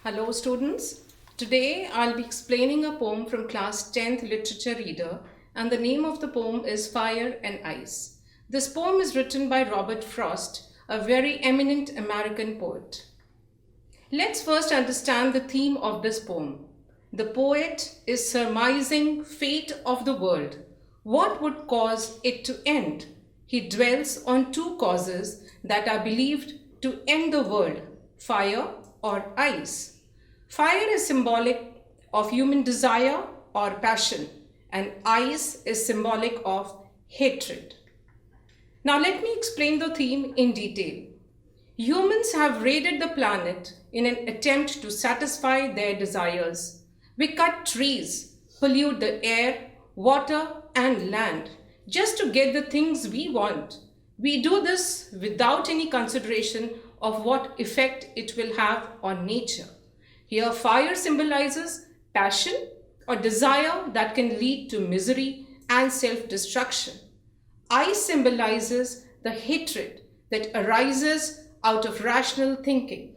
Hello students. Today I'll be explaining a poem from class 10th literature reader, and the name of the poem is Fire and Ice. This poem is written by Robert Frost, a very eminent American poet. Let's first understand the theme of this poem. The poet is surmising fate of the world. What would cause it to end? He dwells on two causes that are believed to end the world, fire or ice. Fire is symbolic of human desire or passion, and ice is symbolic of hatred. Now let me explain the theme in detail. Humans have raided the planet in an attempt to satisfy their desires. We cut trees, pollute the air, water, and land just to get the things we want. We do this without any consideration of what effect it will have on nature. Here, fire symbolizes passion or desire that can lead to misery and self-destruction. Ice symbolizes the hatred that arises out of rational thinking.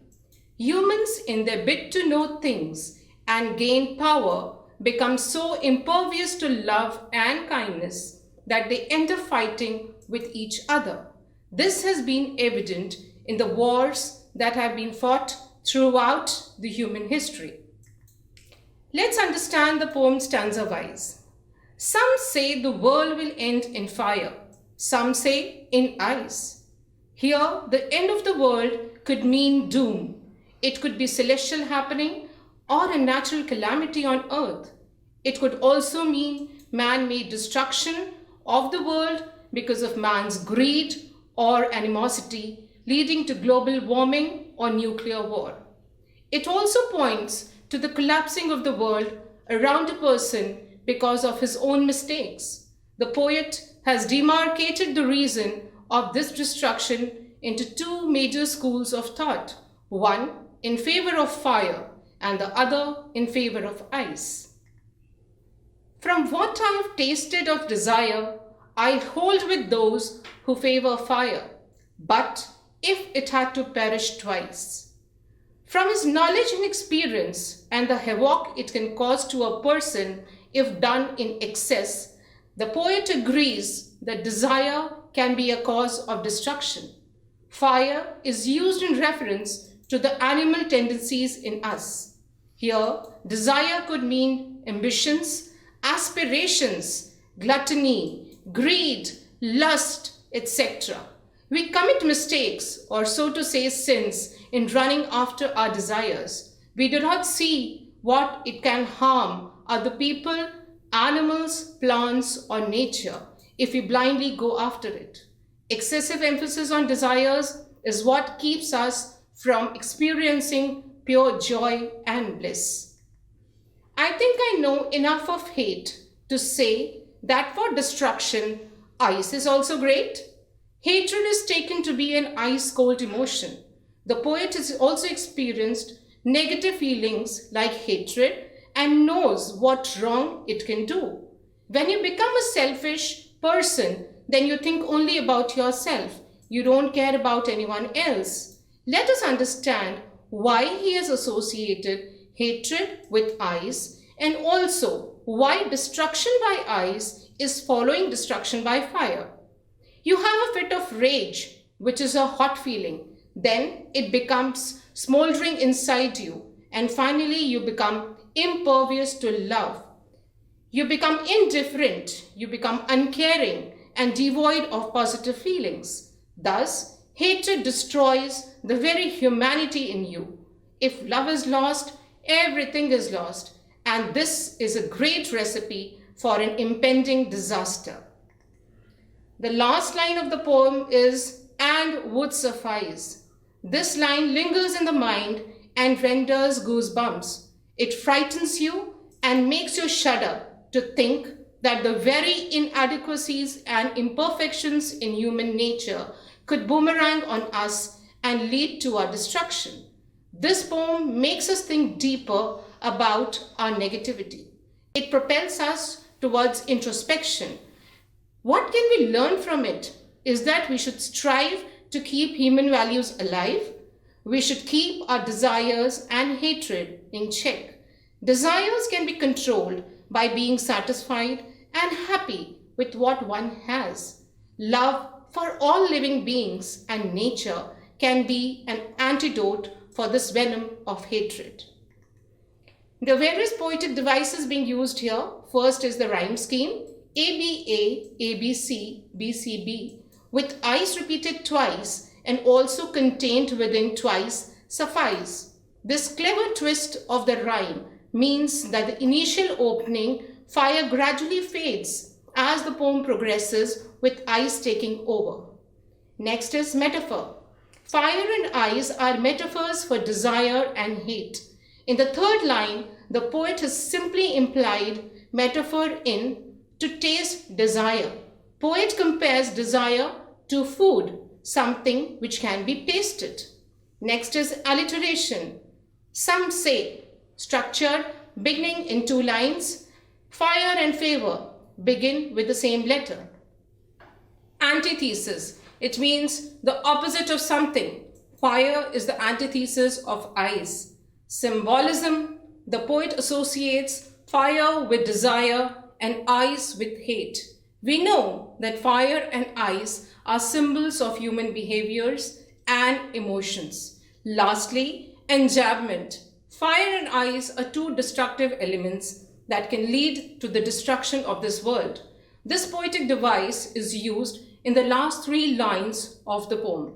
Humans, in their bid to know things and gain power, become so impervious to love and kindness that they end up fighting with each other. This has been evident in the wars that have been fought throughout the human history. Let's understand the poem stanza-wise. Some say the world will end in fire. Some say in ice. Here, the end of the world could mean doom. It could be celestial happening or a natural calamity on earth. It could also mean man-made destruction of the world because of man's greed or animosity, leading to global warming or nuclear war. It also points to the collapsing of the world around a person because of his own mistakes. The poet has demarcated the reason of this destruction into two major schools of thought, one in favor of fire and the other in favor of ice. From what I have tasted of desire, I hold with those who favor fire, but if it had to perish twice. From his knowledge and experience and the havoc it can cause to a person if done in excess, the poet agrees that desire can be a cause of destruction. Fire is used in reference to the animal tendencies in us. Here, desire could mean ambitions, aspirations, gluttony, greed, lust, etc. We commit mistakes, or so to say sins, in running after our desires. We do not see what it can harm other people, animals, plants, or nature if we blindly go after it. Excessive emphasis on desires is what keeps us from experiencing pure joy and bliss. I think I know enough of hate to say that for destruction, ice is also great. Hatred is taken to be an ice-cold emotion. The poet has also experienced negative feelings like hatred and knows what wrong it can do. When you become a selfish person, then you think only about yourself. You don't care about anyone else. Let us understand why he has associated hatred with ice and also why destruction by ice is following destruction by fire. You have a fit of rage, which is a hot feeling. Then it becomes smoldering inside you. And finally, you become impervious to love. You become indifferent. You become uncaring and devoid of positive feelings. Thus, hatred destroys the very humanity in you. If love is lost, everything is lost. And this is a great recipe for an impending disaster. The last line of the poem is, "and would suffice." This line lingers in the mind and renders goosebumps. It frightens you and makes you shudder to think that the very inadequacies and imperfections in human nature could boomerang on us and lead to our destruction. This poem makes us think deeper about our negativity. It propels us towards introspection. What can we learn from it is that we should strive to keep human values alive. We should keep our desires and hatred in check. Desires can be controlled by being satisfied and happy with what one has. Love for all living beings and nature can be an antidote for this venom of hatred. The various poetic devices being used here, first is the rhyme scheme, ABA, ABC, BCB, with I's repeated twice and also contained within twice suffice. This clever twist of the rhyme means that the initial opening fire gradually fades as the poem progresses with ice taking over. Next is metaphor. Fire and ice are metaphors for desire and hate. In the third line, the poet has simply implied metaphor in to taste desire. Poet compares desire to food, something which can be tasted. Next is alliteration. Some say structure beginning in two lines, fire and favor begin with the same letter. Antithesis. It means the opposite of something. Fire is the antithesis of ice. Symbolism. The poet associates fire with desire and ice with hate. We know that fire and ice are symbols of human behaviors and emotions. Lastly, enjambment. Fire and ice are two destructive elements that can lead to the destruction of this world. This poetic device is used in the last three lines of the poem.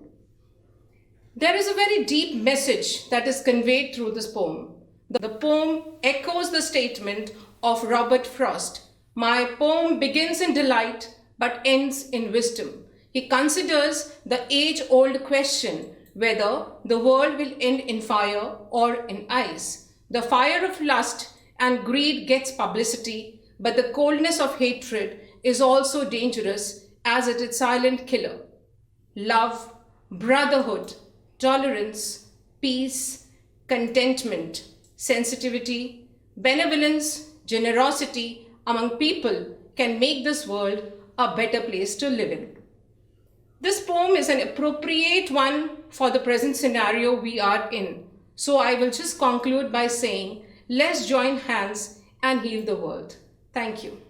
There is a very deep message that is conveyed through this poem. The poem echoes the statement of Robert Frost, "My poem begins in delight but ends in wisdom." He considers the age-old question whether the world will end in fire or in ice. The fire of lust and greed gets publicity, but the coldness of hatred is also dangerous as it is silent killer. Love, brotherhood, tolerance, peace, contentment, sensitivity, benevolence, generosity among people can make this world a better place to live in. This poem is an appropriate one for the present scenario we are in. So I will just conclude by saying, let's join hands and heal the world. Thank you.